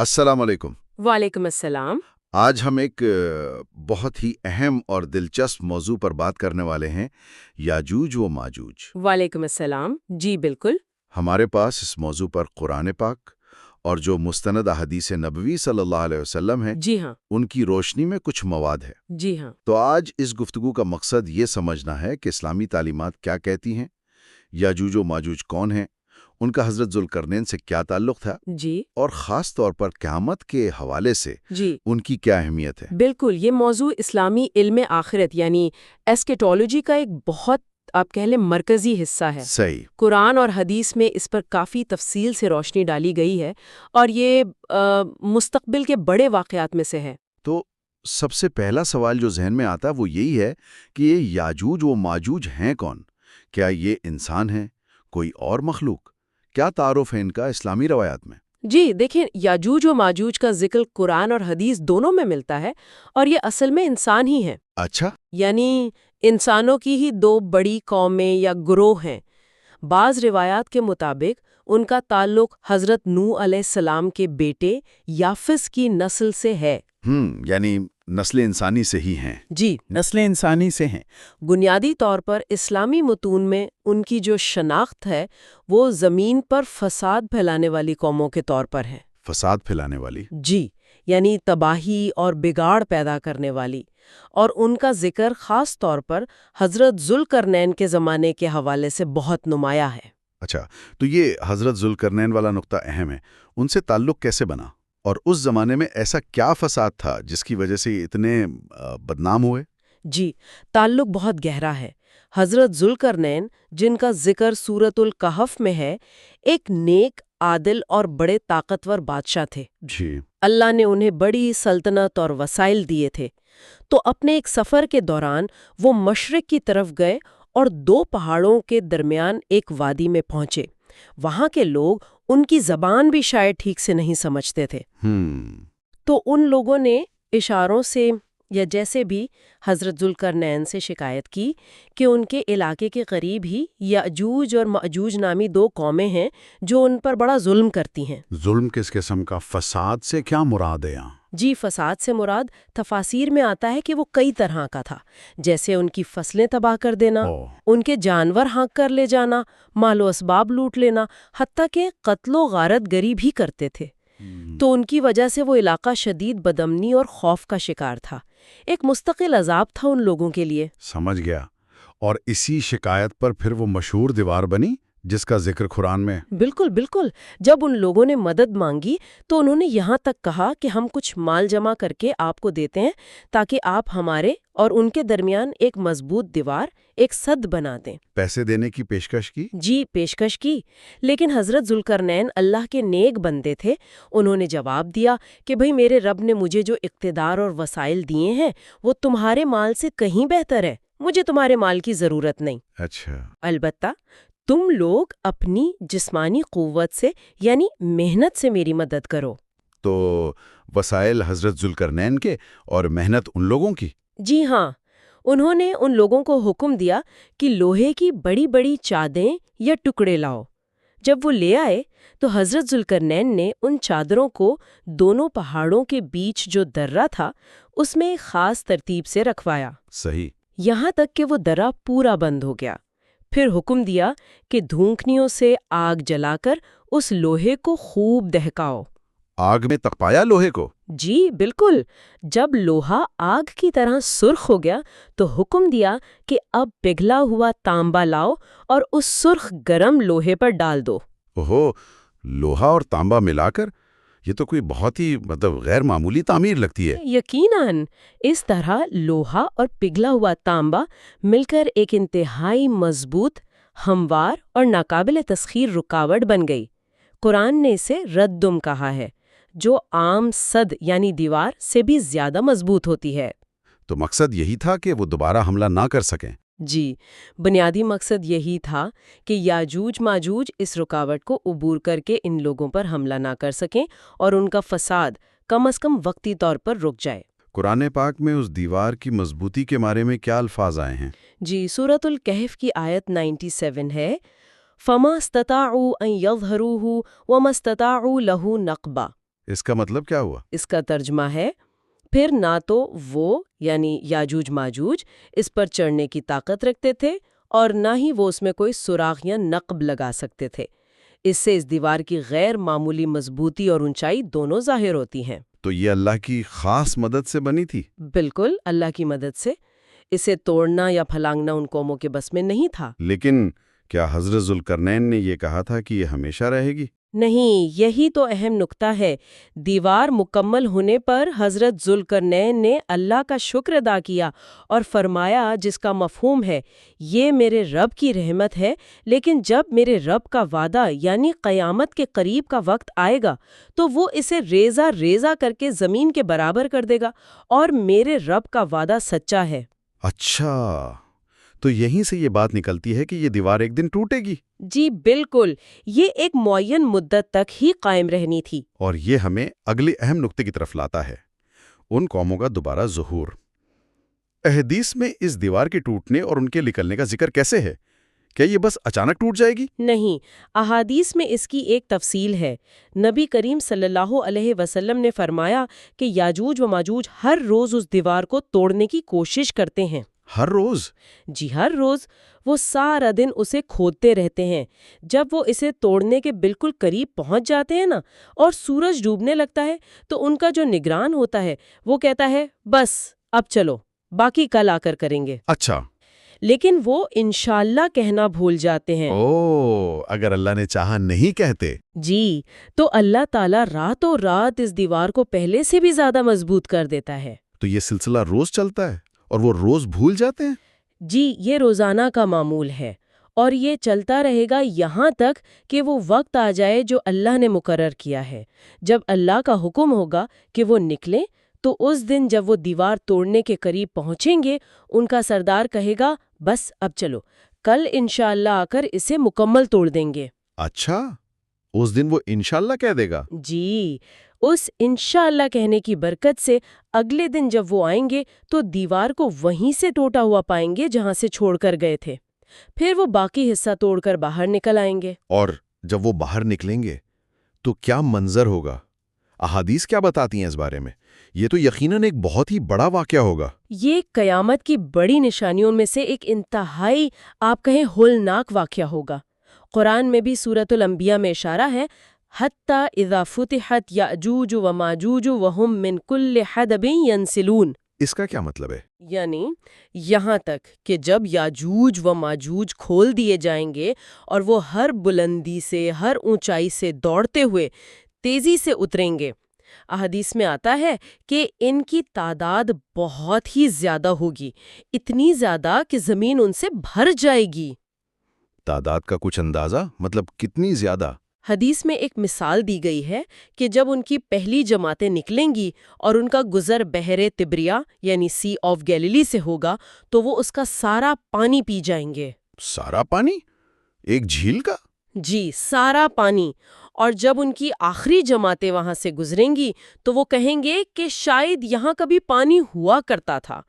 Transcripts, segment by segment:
السلام علیکم۔ وعلیکم السلام۔ آج ہم ایک بہت ہی اہم اور دلچسپ موضوع پر بات کرنے والے ہیں، یاجوج و ماجوج۔ وعلیکم السلام، جی بالکل۔ ہمارے پاس اس موضوع پر قرآن پاک اور جو مستند احادیث نبوی صلی اللہ علیہ وسلم ہیں، جی ہاں، ان کی روشنی میں کچھ مواد ہے۔ جی ہاں۔ تو آج اس گفتگو کا مقصد یہ سمجھنا ہے کہ اسلامی تعلیمات کیا کہتی ہیں، یاجوج و ماجوج کون ہیں، ان کا حضرت ذوالقرنین سے کیا تعلق تھا، جی اور خاص طور پر قیامت کے حوالے سے جی ان کی کیا اہمیت ہے۔ بالکل، یہ موضوع اسلامی علم آخرت یعنی ایسکیٹولوجی کا ایک بہت آپ کہہ لیں مرکزی حصہ ہے۔ صحیح۔ قرآن اور حدیث میں اس پر کافی تفصیل سے روشنی ڈالی گئی ہے، اور یہ مستقبل کے بڑے واقعات میں سے ہے۔ تو سب سے پہلا سوال جو ذہن میں آتا ہے وہ یہی ہے کہ یہ یاجوج و ماجوج ہیں کون؟ کیا یہ انسان ہیں، کوئی اور مخلوق؟ کیا تعارف ہے ان کا اسلامی روایات میں؟ جی دیکھیں، یاجوج و ماجوج کا ذکر قرآن اور حدیث دونوں میں ملتا ہے، اور یہ اصل میں انسان ہی ہیں۔ اچھا۔ یعنی انسانوں کی ہی دو بڑی قومیں یا گروہ ہیں۔ بعض روایات کے مطابق ان کا تعلق حضرت نوح علیہ السلام کے بیٹے یافس کی نسل سے ہے۔ یعنی نسل انسانی سے ہی ہیں۔ جی، نسل انسانی سے ہیں۔ بنیادی طور پر اسلامی متون میں ان کی جو شناخت ہے وہ زمین پر فساد پھیلانے والی قوموں کے طور پر ہے۔ فساد پھیلانے والی۔ جی، یعنی تباہی اور بگاڑ پیدا کرنے والی، اور ان کا ذکر خاص طور پر حضرت ذوالقرنین کے زمانے کے حوالے سے بہت نمایاں ہے۔ اچھا، تو یہ حضرت ذوالقرنین والا نقطہ اہم ہے۔ ان سے تعلق کیسے بنا، اور اس زمانے میں ایسا کیا فساد تھا جس کی وجہ سے یہ اتنے بدنام ہوئے؟ جی، تعلق بہت گہرا ہے۔ حضرت ذوالقرنین، جن کا ذکر سورۃ الکہف میں ہے، ایک نیک، عادل اور بڑے طاقتور بادشاہ تھے۔ جی۔ اللہ نے انہیں بڑی سلطنت اور وسائل دیے تھے۔ تو اپنے ایک سفر کے دوران وہ مشرق کی طرف گئے اور دو پہاڑوں کے درمیان ایک وادی میں پہنچے۔ وہاں کے لوگ ان کی زبان بھی شاید ٹھیک سے نہیں سمجھتے تھے۔ تو ان لوگوں نے اشاروں سے یا جیسے بھی حضرت ذوالقرنین سے شکایت کی کہ ان کے علاقے کے قریب ہی یاجوج اور ماجوج نامی دو قومیں ہیں جو ان پر بڑا ظلم کرتی ہیں۔ ظلم کس قسم کا؟ فساد سے کیا مراد ہے یہاں؟ جی، فساد سے مراد تفاسیر میں آتا ہے کہ وہ کئی طرح کا تھا، جیسے ان کی فصلیں تباہ کر دینا، ان کے جانور ہانک کر لے جانا، مال و اسباب لوٹ لینا، حتیٰ کہ قتل و غارت گری بھی کرتے تھے۔ تو ان کی وجہ سے وہ علاقہ شدید بدامنی اور خوف کا شکار تھا۔ ایک مستقل عذاب تھا ان لوگوں کے لیے۔ سمجھ گیا۔ اور اسی شکایت پر پھر وہ مشہور دیوار بنی جس کا ذکر قرآن میں؟ بالکل بالکل۔ جب ان لوگوں نے مدد مانگی تو انہوں نے یہاں تک کہا کہ ہم کچھ مال جمع کر کے آپ کو دیتے ہیں تاکہ آپ ہمارے اور ان کے درمیان ایک مضبوط دیوار، ایک سد بنا دیں۔ پیسے دینے کی پیشکش کی؟ جی، پیشکش کی، لیکن حضرت ذوالقرنین اللہ کے نیک بندے تھے۔ انہوں نے جواب دیا کہ بھئی میرے رب نے مجھے جو اقتدار اور وسائل دیے ہیں وہ تمہارے مال سے کہیں بہتر ہے، مجھے تمہارے مال کی ضرورت نہیں۔ اچھا۔ البتہ تم لوگ اپنی جسمانی قوت سے یعنی محنت سے میری مدد کرو۔ تو وسائل حضرت ذوالقرنین کے اور محنت ان لوگوں کی؟ جی ہاں، انہوں نے ان لوگوں کو حکم دیا کہ لوہے کی بڑی بڑی چادریں یا ٹکڑے لاؤ۔ جب وہ لے آئے تو حضرت ذوالقرنین نے ان چادروں کو دونوں پہاڑوں کے بیچ جو درہ تھا اس میں ایک خاص ترتیب سے رکھوایا۔ صحیح۔ یہاں تک کہ وہ درہ پورا بند ہو گیا۔ پھر حکم دیا کہ دھونکنیوں سے آگ جلا کر اس لوہے کو خوب دہکاؤ۔ آگ میں تپایا لوہے کو؟ جی بالکل۔ جب لوہا آگ کی طرح سرخ ہو گیا تو حکم دیا کہ اب پگھلا ہوا تانبا لاؤ اور اس سرخ گرم لوہے پر ڈال دو۔ اوہو، لوہا اور تانبا ملا کر؟ یہ تو کوئی بہت ہی غیر معمولی تعمیر لگتی ہے۔ یقیناً اس طرح لوہا اور پگھلا ہوا تانبا مل کر ایک انتہائی مضبوط، ہموار اور ناقابل تسخیر رکاوٹ بن گئی۔ قرآن نے اسے ردم کہا ہے، جو عام سد یعنی دیوار سے بھی زیادہ مضبوط ہوتی ہے۔ تو مقصد یہی تھا کہ وہ دوبارہ حملہ نہ کر سکیں؟ جی، بنیادی مقصد یہی تھا کہ یاجوج ماجوج اس رکاوٹ کو عبور کر کے ان لوگوں پر حملہ نہ کر سکیں اور ان کا فساد کم از کم وقتی طور پر رک جائے۔ قرآن پاک میں اس دیوار کی مضبوطی کے بارے میں کیا الفاظ آئے ہیں؟ جی، سورۃ الکہف کی آیت 97 ہے، فَمَا اسْتَطَاعُوا أَن يَظْهَرُوهُ وَمَا اسْتَطَاعُوا لَهُ نَقْبًا۔ اس کا مطلب کیا ہوا؟ اس کا ترجمہ ہے پھر نہ تو وہ یعنی یاجوج ماجوج اس پر چڑھنے کی طاقت رکھتے تھے اور نہ ہی وہ اس میں کوئی سوراخ یا نقب لگا سکتے تھے۔ اس سے اس دیوار کی غیر معمولی مضبوطی اور اونچائی دونوں ظاہر ہوتی ہیں۔ تو یہ اللہ کی خاص مدد سے بنی تھی؟ بالکل اللہ کی مدد سے۔ اسے توڑنا یا پھلانگنا ان قوموں کے بس میں نہیں تھا۔ لیکن کیا حضرت ذوالقرنین نے یہ کہا تھا کہ یہ ہمیشہ رہے گی؟ نہیں، یہی تو اہم نکتہ ہے۔ دیوار مکمل ہونے پر حضرت ذوالقرنین نے اللہ کا شکر ادا کیا اور فرمایا، جس کا مفہوم ہے یہ میرے رب کی رحمت ہے، لیکن جب میرے رب کا وعدہ یعنی قیامت کے قریب کا وقت آئے گا تو وہ اسے ریزہ ریزہ کر کے زمین کے برابر کر دے گا، اور میرے رب کا وعدہ سچا ہے۔ اچھا، تو یہیں سے یہ بات نکلتی ہے کہ یہ دیوار ایک دن ٹوٹے گی؟ جی بالکل، یہ ایک معین مدت تک ہی قائم رہنی تھی۔ اور یہ ہمیں اگلے اہم نقطے کی طرف لاتا ہے، ان قوموں کا دوبارہ ظہور۔ احادیث میں اس دیوار کے ٹوٹنے اور ان کے نکلنے کا ذکر کیسے ہے؟ کیا یہ بس اچانک ٹوٹ جائے گی؟ نہیں، احادیث میں اس کی ایک تفصیل ہے۔ نبی کریم صلی اللہ علیہ وسلم نے فرمایا کہ یاجوج و ماجوج ہر روز اس دیوار کو توڑنے کی کوشش کرتے ہیں۔ ہر روز؟ جی ہر روز۔ وہ سارا دن اسے کھودتے رہتے ہیں۔ جب وہ اسے توڑنے کے بالکل قریب پہنچ جاتے ہیں نا، اور سورج ڈوبنے لگتا ہے، تو ان کا جو نگران ہوتا ہے وہ کہتا ہے بس اب چلو، باقی کل آ کر کریں گے۔ اچھا، لیکن وہ انشاءاللہ کہنا بھول جاتے ہیں۔ اگر اللہ نے چاہا نہیں کہتے؟ جی، تو اللہ تعالیٰ راتوں رات اس دیوار کو پہلے سے بھی زیادہ مضبوط کر دیتا ہے۔ تو یہ سلسلہ روز چلتا ہے اور وہ روز بھول جاتے ہیں؟ جی، یہ روزانہ کا معمول ہے، اور یہ چلتا رہے گا یہاں تک کہ وہ وقت آ جائے جو اللہ نے مقرر کیا ہے۔ جب اللہ کا حکم ہوگا کہ وہ نکلیں، تو اس دن جب وہ دیوار توڑنے کے قریب پہنچیں گے، ان کا سردار کہے گا بس اب چلو، کل انشاءاللہ آ کر اسے مکمل توڑ دیں گے۔ اچھا، اس دن وہ انشاءاللہ کہہ دے گا؟ جی، اس انشاءاللہ کہنے کی برکت سے اگلے دن جب وہ آئیں گے تو دیوار کو وہیں سے ٹوٹا ہوا پائیں گے جہاں سے چھوڑ کر گئے تھے۔ پھر وہ باقی حصہ توڑ کر باہر نکل آئیں گے۔ اور جب وہ باہر نکلیں گے تو کیا منظر ہوگا؟ احادیث کیا بتاتی ہیں اس بارے میں؟ یہ تو یقیناً ایک بہت ہی بڑا واقعہ ہوگا۔ یہ قیامت کی بڑی نشانیوں میں سے ایک انتہائی، آپ کہیں، ہولناک واقعہ ہوگا۔ قرآن میں بھی سورۃ الانبیاء میں اشارہ ہے، حَتَّى اِذَا فُتِحَتْ يَأْجُوجُ وَمَاجُوجُ وَهُمْ مِنْ كُلِّ حَدَبٍ يَنْسِلُونَ۔ اس کا کیا مطلب ہے؟ یعنی یہاں تک کہ جب یاجوج و ماجوج کھول دیے جائیں گے اور وہ ہر بلندی سے، ہر اونچائی سے دوڑتے ہوئے تیزی سے اتریں گے۔ احادیث میں آتا ہے کہ ان کی تعداد بہت ہی زیادہ ہوگی، اتنی زیادہ کہ زمین ان سے بھر جائے گی۔ تعداد کا کچھ اندازہ؟ مطلب کتنی زیادہ؟ حدیث میں ایک مثال دی گئی ہے کہ جب ان کی پہلی جماعتیں نکلیں گی اور ان کا گزر بحر تبریا یعنی سی آف گیلیلی سے ہوگا تو وہ اس کا سارا پانی پی جائیں گے۔ سارا پانی؟ ایک جھیل کا؟ جی، سارا پانی۔ اور جب ان کی آخری جماعتیں وہاں سے گزریں گی تو وہ کہیں گے کہ شاید یہاں کبھی پانی ہوا کرتا تھا۔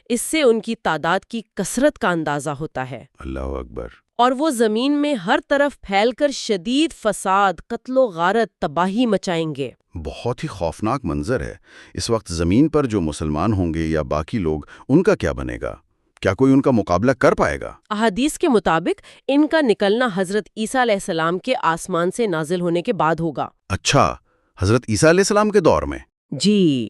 اس سے ان کی تعداد کی کثرت کا اندازہ ہوتا ہے۔ اللہ اکبر۔ اور وہ زمین میں ہر طرف پھیل کر شدید فساد، قتل و غارت، تباہی مچائیں گے۔ بہت ہی خوفناک منظر ہے۔ اس وقت زمین پر جو مسلمان ہوں گے یا باقی لوگ، ان کا کیا بنے گا؟ کیا کوئی ان کا مقابلہ کر پائے گا؟ احادیث کے مطابق ان کا نکلنا حضرت عیسیٰ علیہ السلام کے آسمان سے نازل ہونے کے بعد ہوگا۔ اچھا، حضرت عیسیٰ علیہ السلام کے دور میں؟ جی،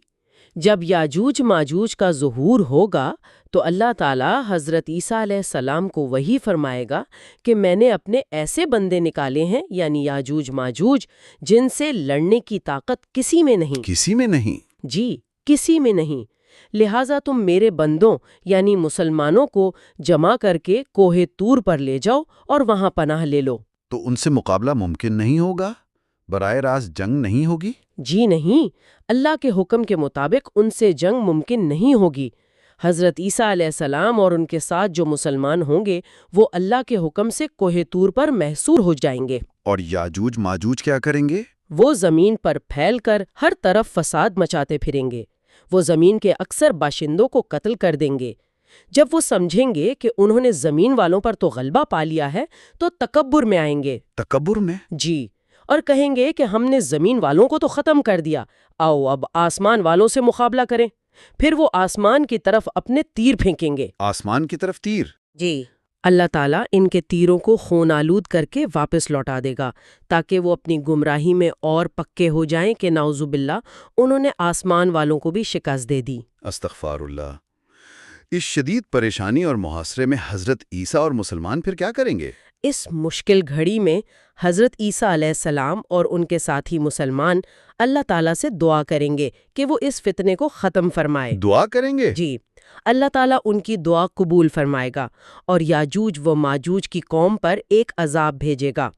جب یاجوج ماجوج کا ظہور ہوگا تو اللہ تعالیٰ حضرت عیسیٰ علیہ السلام کو وہی فرمائے گا کہ میں نے اپنے ایسے بندے نکالے ہیں، یعنی یاجوج ماجوج، جن سے لڑنے کی طاقت کسی میں نہیں۔ کسی میں نہیں؟ جی، کسی میں نہیں۔ لہٰذا تم میرے بندوں یعنی مسلمانوں کو جمع کر کے کوہ طور پر لے جاؤ اور وہاں پناہ لے لو۔ تو ان سے مقابلہ ممکن نہیں ہوگا؟ براہ راست جنگ نہیں ہوگی؟ جی نہیں، اللہ کے حکم کے مطابق ان سے جنگ ممکن نہیں ہوگی۔ حضرت عیسیٰ علیہ السلام اور ان کے ساتھ جو مسلمان ہوں گے وہ اللہ کے حکم سے کوہ طور پر محصور ہو جائیں گے۔ اور یاجوج ماجوج کیا کریں گے؟ وہ زمین پر پھیل کر ہر طرف فساد مچاتے پھریں گے۔ وہ زمین کے اکثر باشندوں کو قتل کر دیں گے۔ جب وہ سمجھیں گے کہ انہوں نے زمین والوں پر تو غلبہ پا لیا ہے تو تکبر میں آئیں گے۔ تکبر میں؟ جی، اور کہیں گے کہ ہم نے زمین والوں کو تو ختم کر دیا، آؤ اب آسمان والوں سے مقابلہ کریں۔ پھر وہ آسمان کی طرف اپنے تیر پھینکیں گے۔ آسمان کی طرف تیر؟ جی، اللہ تعالیٰ ان کے تیروں کو خون آلود کر کے واپس لوٹا دے گا تاکہ وہ اپنی گمراہی میں اور پکے ہو جائیں کہ نعوذ باللہ انہوں نے آسمان والوں کو بھی شکست دے دی۔ استغفار اللہ۔ اس شدید پریشانی اور محاصرے میں حضرت عیسیٰ اور مسلمان پھر کیا کریں گے؟ اس مشکل گھڑی میں حضرت عیسیٰ علیہ السلام اور ان کے ساتھی مسلمان اللہ تعالیٰ سے دعا کریں گے کہ وہ اس فتنے کو ختم فرمائے۔ دعا کریں گے؟ جی، اللہ تعالیٰ ان کی دعا قبول فرمائے گا اور یاجوج و ماجوج کی قوم پر ایک عذاب بھیجے گا۔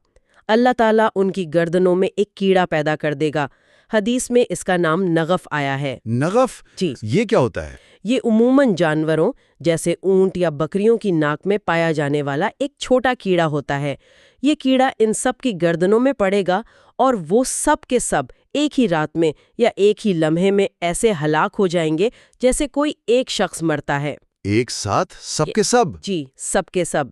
اللہ تعالیٰ ان کی گردنوں میں ایک کیڑا پیدا کر دے گا، حدیث میں اس کا نام نغف آیا ہے۔ نغف؟ جی، یہ کیا ہوتا ہے؟ یہ عموماً جانوروں جیسے اونٹ یا بکریوں کی ناک میں پایا جانے والا ایک چھوٹا کیڑا ہوتا ہے۔ یہ کیڑا ان سب کی گردنوں میں پڑے گا اور وہ سب کے سب ایک ہی رات میں یا ایک ہی لمحے میں ایسے ہلاک ہو جائیں گے جیسے کوئی ایک شخص مرتا ہے۔ ایک ساتھ سب کے سب؟ جی، سب کے سب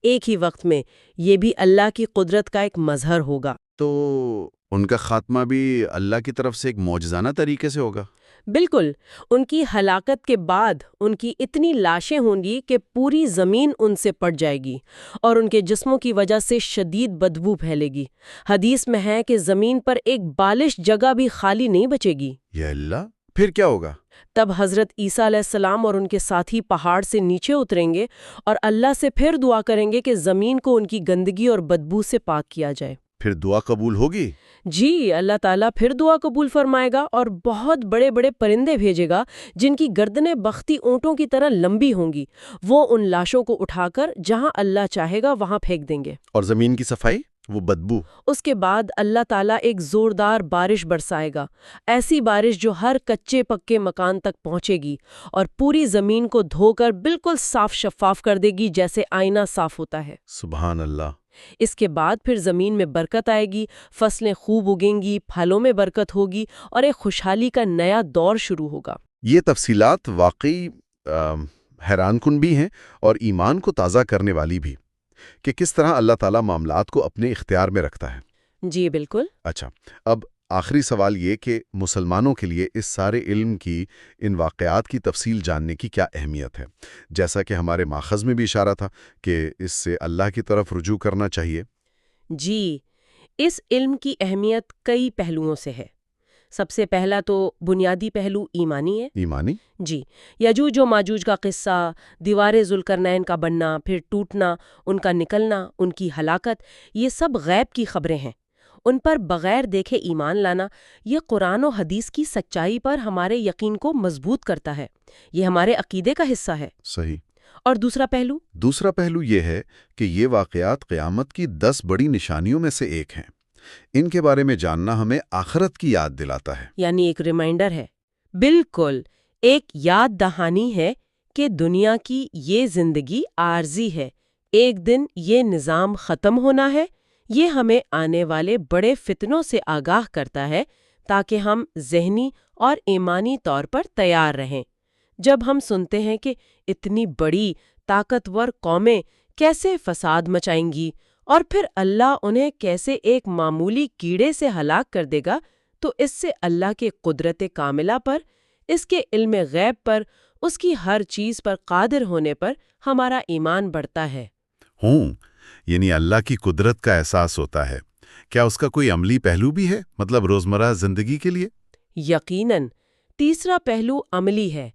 ایک ہی وقت میں۔ یہ بھی اللہ کی قدرت کا ایک مظہر ہوگا۔ تو ان کا خاتمہ بھی اللہ کی طرف سے ایک معجزانہ طریقے سے ہوگا؟ بالکل، ان کی ہلاکت کے بعد ان کی اتنی لاشیں ہوں گی کہ پوری زمین ان سے پٹ جائے گی اور ان کے جسموں کی وجہ سے شدید بدبو پھیلے گی۔ حدیث میں ہے کہ زمین پر ایک بالش جگہ بھی خالی نہیں بچے گی۔ یا اللہ! پھر کیا ہوگا؟ تب حضرت عیسیٰ علیہ السلام اور ان کے ساتھی پہاڑ سے نیچے اتریں گے اور اللہ سے پھر دعا کریں گے کہ زمین کو ان کی گندگی اور بدبو سے پاک کیا جائے۔ پھر دعا قبول ہوگی؟ جی، اللہ تعالیٰ پھر دعا قبول فرمائے گا اور بہت بڑے بڑے پرندے بھیجے گا جن کی گردنیں بختی اونٹوں کی طرح لمبی ہوں گی۔ وہ ان لاشوں کو اٹھا کر جہاں اللہ چاہے گا وہاں پھینک دیں گے۔ اور زمین کی صفائی؟ وہ بدبو؟ اس کے بعد اللہ تعالیٰ ایک زوردار بارش برسائے گا، ایسی بارش جو ہر کچے پکے مکان تک پہنچے گی اور پوری زمین کو دھو کر بالکل صاف شفاف کر دے گی جیسے آئینہ صاف ہوتا ہے۔ سبحان اللہ۔ اس کے بعد پھر زمین میں برکت آئے گی، فصلیں خوب اگیں گی، پھلوں میں برکت ہوگی اور ایک خوشحالی کا نیا دور شروع ہوگا۔ یہ تفصیلات واقعی حیران کن بھی ہیں اور ایمان کو تازہ کرنے والی بھی، کہ کس طرح اللہ تعالیٰ معاملات کو اپنے اختیار میں رکھتا ہے۔ جی بالکل۔ اچھا، اب آخری سوال یہ کہ مسلمانوں کے لیے اس سارے علم کی، ان واقعات کی تفصیل جاننے کی کیا اہمیت ہے؟ جیسا کہ ہمارے ماخذ میں بھی اشارہ تھا کہ اس سے اللہ کی طرف رجوع کرنا چاہیے۔ جی، اس علم کی اہمیت کئی پہلوؤں سے ہے۔ سب سے پہلا تو بنیادی پہلو ایمانی ہے۔ ایمانی؟ جی، یاجوج و ماجوج کا قصہ، دیوار ذوالقرنین کا بننا، پھر ٹوٹنا، ان کا نکلنا، ان کی ہلاکت، یہ سب غیب کی خبریں ہیں۔ ان پر بغیر دیکھے ایمان لانا، یہ قرآن و حدیث کی سچائی پر ہمارے یقین کو مضبوط کرتا ہے۔ یہ ہمارے عقیدے کا حصہ ہے۔ صحیح۔ اور دوسرا پہلو یہ ہے کہ یہ واقعات قیامت کی 10 بڑی نشانیوں میں سے ایک ہیں۔ ان کے بارے میں جاننا ہمیں آخرت کی یاد دلاتا ہے۔ یعنی ایک ریمائنڈر ہے، بالکل ایک یاد دہانی ہے کہ دنیا کی یہ زندگی عارضی ہے، ایک دن یہ نظام ختم ہونا ہے۔ یہ ہمیں آنے والے بڑے فتنوں سے آگاہ کرتا ہے تاکہ ہم ذہنی اور ایمانی طور پر تیار رہیں۔ جب ہم سنتے ہیں کہ اتنی بڑی طاقتور قومیں کیسے فساد مچائیں گی اور پھر اللہ انہیں کیسے ایک معمولی کیڑے سے ہلاک کر دے گا، تو اس سے اللہ کے قدرت کاملہ پر، اس کے علم غیب پر، اس کی ہر چیز پر قادر ہونے پر ہمارا ایمان بڑھتا ہے۔ یعنی اللہ کی قدرت کا احساس ہوتا ہے۔ کیا اس کا کوئی عملی پہلو بھی ہے، مطلب روزمرہ زندگی کے لیے؟ یقیناً۔ تیسرا پہلو عملی ہے،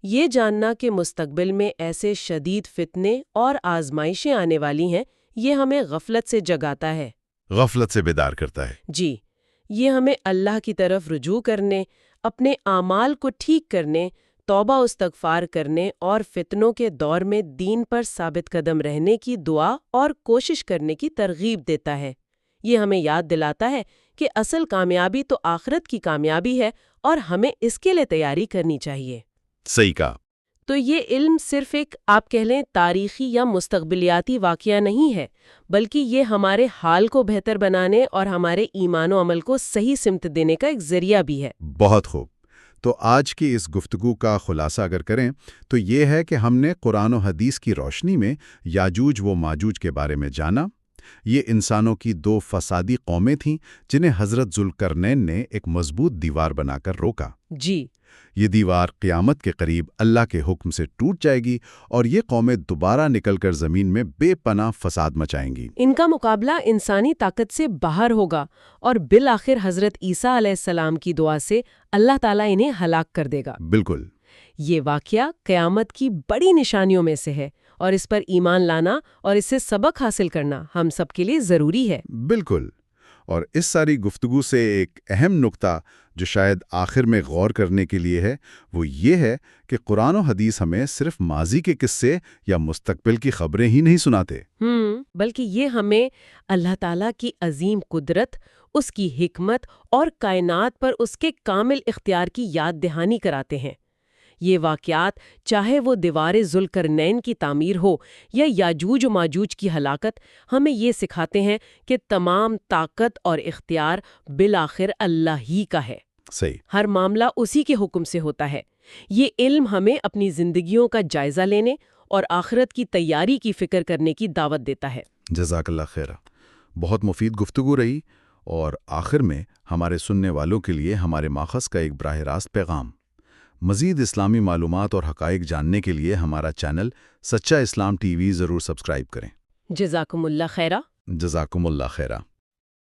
یہ جاننا کہ مستقبل میں ایسے شدید فتنے اور آزمائشیں آنے والی ہیں۔ یہ ہمیں غفلت سے جگاتا ہے، غفلت سے بیدار کرتا ہے۔ جی، یہ ہمیں اللہ کی طرف رجوع کرنے، اپنے اعمال کو ٹھیک کرنے، توبہ و استغفار کرنے اور فتنوں کے دور میں دین پر ثابت قدم رہنے کی دعا اور کوشش کرنے کی ترغیب دیتا ہے۔ یہ ہمیں یاد دلاتا ہے کہ اصل کامیابی تو آخرت کی کامیابی ہے اور ہمیں اس کے لیے تیاری کرنی چاہیے۔ صحیح کہا۔ تو یہ علم صرف ایک آپ کہہ لیں تاریخی یا مستقبلیاتی واقعہ نہیں ہے، بلکہ یہ ہمارے حال کو بہتر بنانے اور ہمارے ایمان و عمل کو صحیح سمت دینے کا ایک ذریعہ بھی ہے۔ بہت خوب۔ تو آج کی اس گفتگو کا خلاصہ اگر کریں تو یہ ہے کہ ہم نے قرآن و حدیث کی روشنی میں یاجوج و ماجوج کے بارے میں جانا، یہ انسانوں کی دو فسادی قومیں تھیں جنہیں حضرت ذوالقرنین نے ایک مضبوط دیوار بنا کر روکا۔ جی، یہ دیوار قیامت کے قریب اللہ کے حکم سے ٹوٹ جائے گی اور یہ قومیں دوبارہ نکل کر زمین میں بے پناہ فساد مچائیں گی۔ ان کا مقابلہ انسانی طاقت سے باہر ہوگا اور بالآخر حضرت عیسیٰ علیہ السلام کی دعا سے اللہ تعالیٰ انہیں ہلاک کر دے گا۔ بالکل۔ یہ واقعہ قیامت کی بڑی نشانیوں میں سے ہے اور اس پر ایمان لانا اور اس سے سبق حاصل کرنا ہم سب کے لیے ضروری ہے۔ بالکل۔ اور اس ساری گفتگو سے ایک اہم نقطہ جو شاید آخر میں غور کرنے کے لیے ہے وہ یہ ہے کہ قرآن و حدیث ہمیں صرف ماضی کے قصے یا مستقبل کی خبریں ہی نہیں سناتے، بلکہ یہ ہمیں اللہ تعالیٰ کی عظیم قدرت، اس کی حکمت اور کائنات پر اس کے کامل اختیار کی یاد دہانی کراتے ہیں۔ یہ واقعات چاہے وہ دیوار ذوالقرنین کی تعمیر ہو یا یاجوج و ماجوج کی ہلاکت، ہمیں یہ سکھاتے ہیں کہ تمام طاقت اور اختیار بالآخر اللہ ہی کا ہے۔ صحیح۔ ہر معاملہ اسی کے حکم سے ہوتا ہے۔ یہ علم ہمیں اپنی زندگیوں کا جائزہ لینے اور آخرت کی تیاری کی فکر کرنے کی دعوت دیتا ہے۔ جزاک اللہ خیر۔ بہت مفید گفتگو رہی، اور آخر میں ہمارے سننے والوں کے لیے ہمارے ماخذ کا ایک براہ راست پیغام۔ مزید اسلامی معلومات اور حقائق جاننے کے لیے ہمارا چینل سچا اسلام ٹی وی ضرور سبسکرائب کریں۔ جزاکم اللہ خیرہ۔ جزاکم اللہ خیرہ۔